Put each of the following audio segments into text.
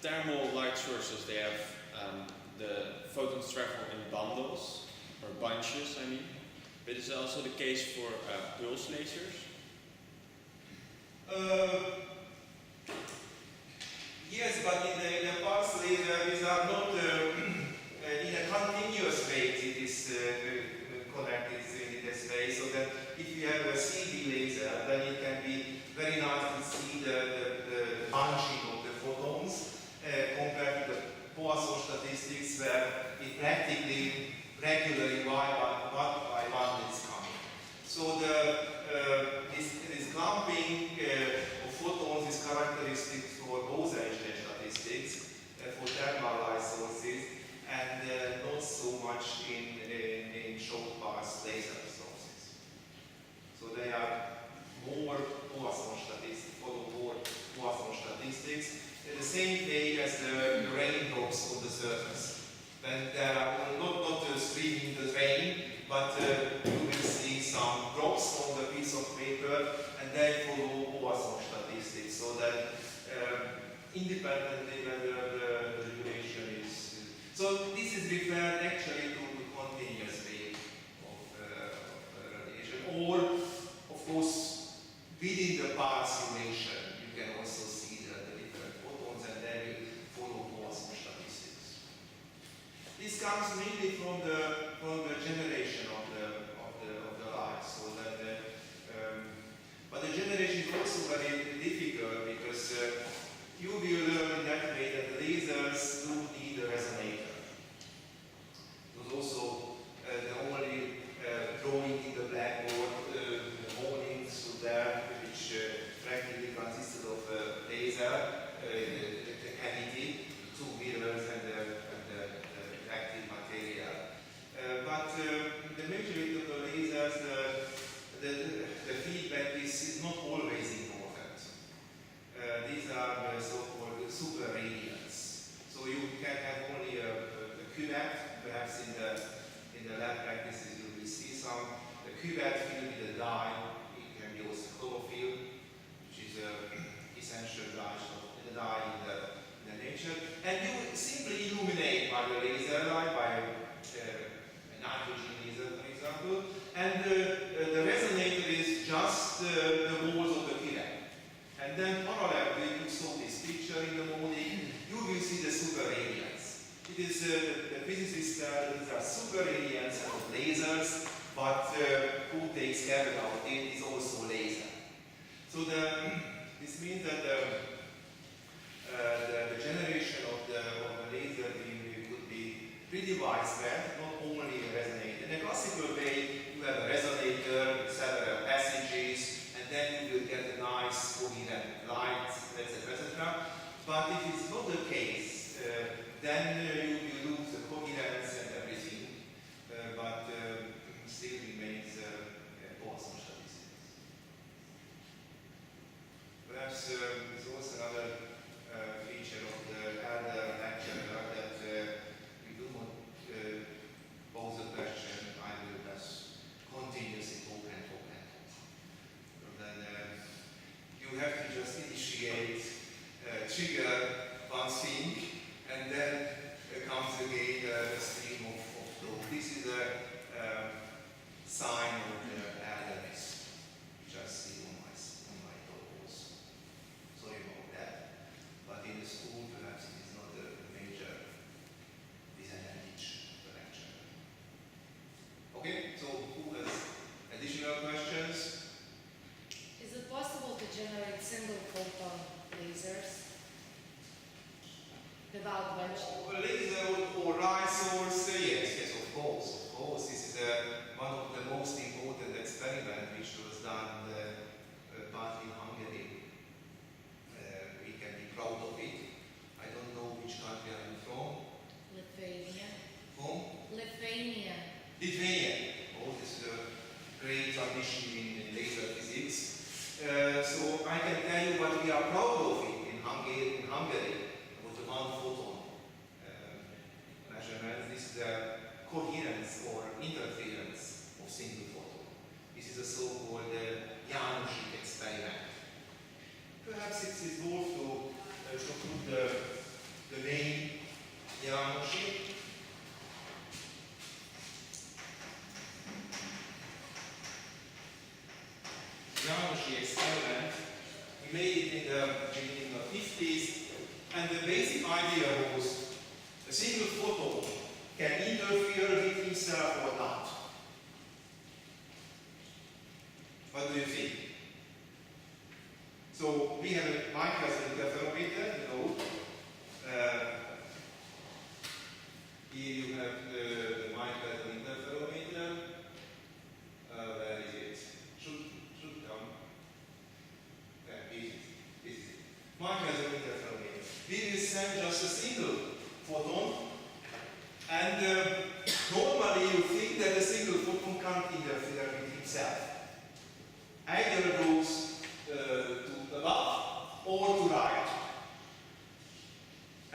thermal light sources, they have the photons travel in bundles, or bunches I mean. But is it also the case for pulse lasers? Yes, but in the pulse laser, these are not in a continuous way it is connected in this way, so that if you have a CD laser, then it can be very nice to see the bunching of the photons compared to the Poisson statistics where it practically regularly one by one is coming. So this clumping of photons is characteristic for Bose-Einstein statistics for thermal light sources, and not so much in short pulse laser sources. So they are more Poisson statistics, follow more Poisson statistics, in the same way as the raindrops on the surface. Then there are not streaming the rain, but you will see some drops on the piece of paper, and they follow Poisson statistics, so that independently whether the duration is. So this is referred actually to the continuous wave of radiation, or of course within the pulse duration you can also see the different photons, and then you follow Poisson statistics. This comes mainly from the generation of the light, so that but the generation is also very difficult because you will learn in that way that the lasers do need a resonator. It was also the only drawing in the blackboard holdings there, which practically consisted of a laser, the cavity, two mirrors, and the active material. But the majority of the lasers, the feedback is not always important. These are so-called super radiance. So you can have only a cuvette, perhaps in the lab practices you will see some. The cuvette filled with a dye, it can be also chlorophyll, which is an essential dye in the nature. And you simply illuminate by the laser light, by a nitrogen laser, for example, and the resonator is just the walls of the cuvette. And then parallel, you saw this picture in the morning, you will see the super radiance. It is the physicists these are super radiance of lasers, but who takes care about it is also laser. So this means that the generation of the laser beam could be pretty widespread, not only a resonator. In a classical way, you have a resonator with several passages, and then you will get a nice coherent light, etc., etc. But if it's not the case, then you will lose the coherence and everything, but still remains Poisson statistics. Perhaps there's also another feature of the elder lecturer that we do not pose a question, I will just continuously talk and talk. Then you have to just initiate, trigger one thing, and then comes again the stream of flow. This is a sign of the elderness, which I see on my talks. Sorry about that. But in the school, perhaps it is not a major disadvantage of the lecture. Okay, so who has additional questions? Is it possible to generate single photon lasers without bunching? Laser or light source, yes, of course. This is one of the most important experiments which was done partly in Hungary. We can be proud of it. I don't know which country are you from? Lithuania. From? Lithuania. Lithuania. Oh, this is a great tradition in laser physics. So I can tell you what we are proud of it in Hungary with the one photon measurement. This is the coherence or interference of single photon. This is a so-called Jánosi experiment. Perhaps it's evolved to put the main Yamoshi. Yamoshi experiment. We made it in the beginning of 50s, and the basic idea was a single photon can interfere with himself or not. What do you think? So we have a microscopic interferometer, you know. Here you have the microscopic interferometer. Where is it? Should come. This is it. Microscopic interferometer. We will send just a single photon, and normally you think that a single photon can't interfere with itself. Either goes to above or to right.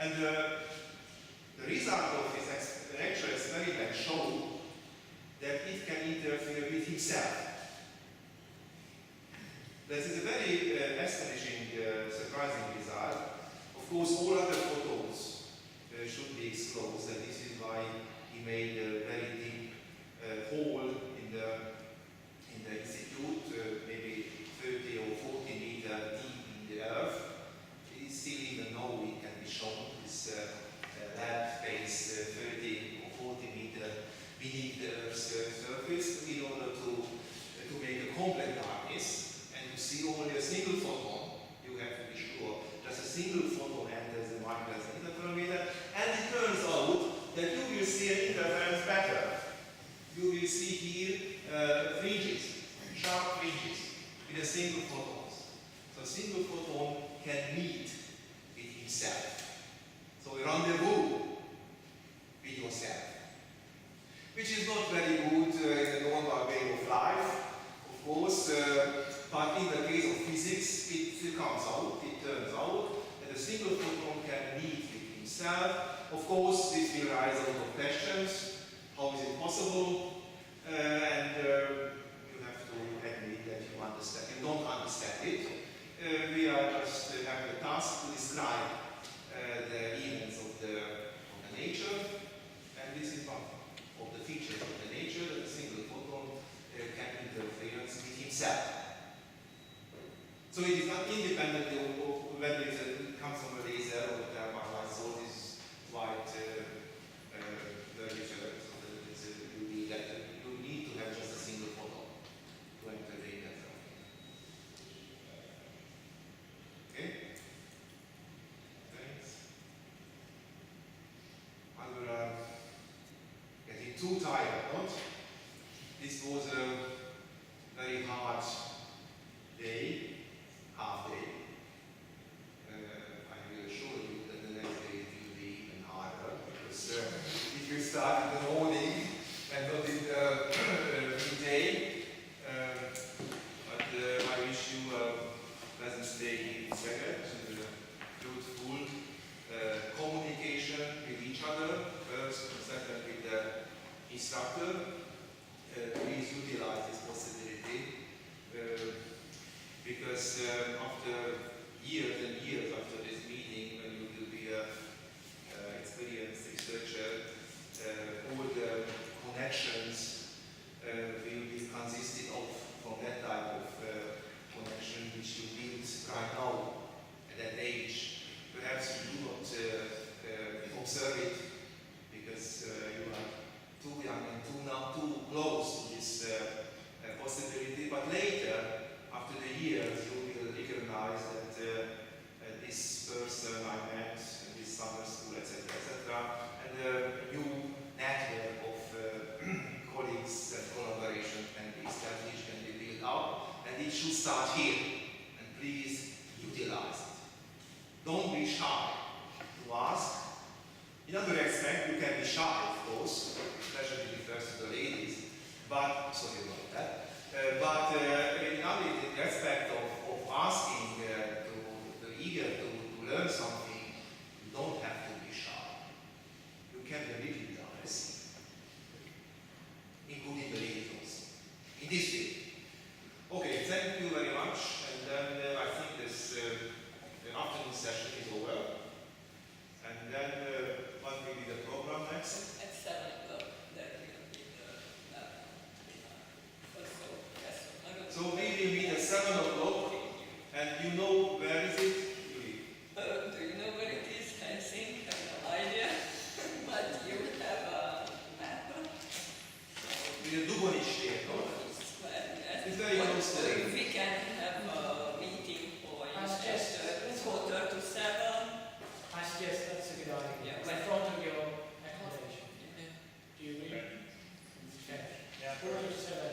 And the result of this actual experiment showed that it can interfere with itself. This is a very astonishing, surprising result. Of course, all other photons should be exposed, and this is why he made a very deep hole in the institute, maybe 30 or 40 meters deep in the earth. We still even know it can be shown, this lab space 30 or 40 meters beneath the Earth's surface, in order to make a complete darkness. And to see only a single photon, you have to be sure, just a single photon enters the microscopic interferometer, and it turns out that you will see an interference pattern. You will see here fringes, sharp fringes, with a single photon. So a single photon can meet with himself. So a rendezvous with yourself, which is not very good in the normal way of life, of course, but in the case of physics, it comes out, it turns out that a single photon can meet with himself. Of course, this will rise a lot of questions. How is it possible? And you have to admit that you understand. You don't understand it. We are just have the task to describe the events of the nature, and this is one of the features of the nature, that a single photon can interfere with himself. So it is not independent of whether it comes from a laser or a thermal source. This is quite very different. So you need to have just a single photon to enter the interferometer. Okay? Thanks. Allora, getting too tired, not? This was a very hard day, half day. I will assure you that the next day will be even harder, because if you start in the morning and not in the midday, but I wish you a pleasant stay here in Szeged, and fruitful communication with each other, first and second with the instructor. Please utilize this possibility, because after years and years after this meeting, when you will be an experienced researcher, all the connections will be consisted of from that type of connection which you build right now at that age. Perhaps you do not observe it because you are too young and too close to this possibility, but later, after the years, you will recognize that this person I met in this summer school, etc., and a new network of colleagues and collaboration can be established and be built up, and it should start here. And please utilize it. Don't be shy to ask. In other good idea. Yeah, It's like- in front of your accommodation. Yeah. Do you agree? Okay. Okay. Yeah, we'll just have a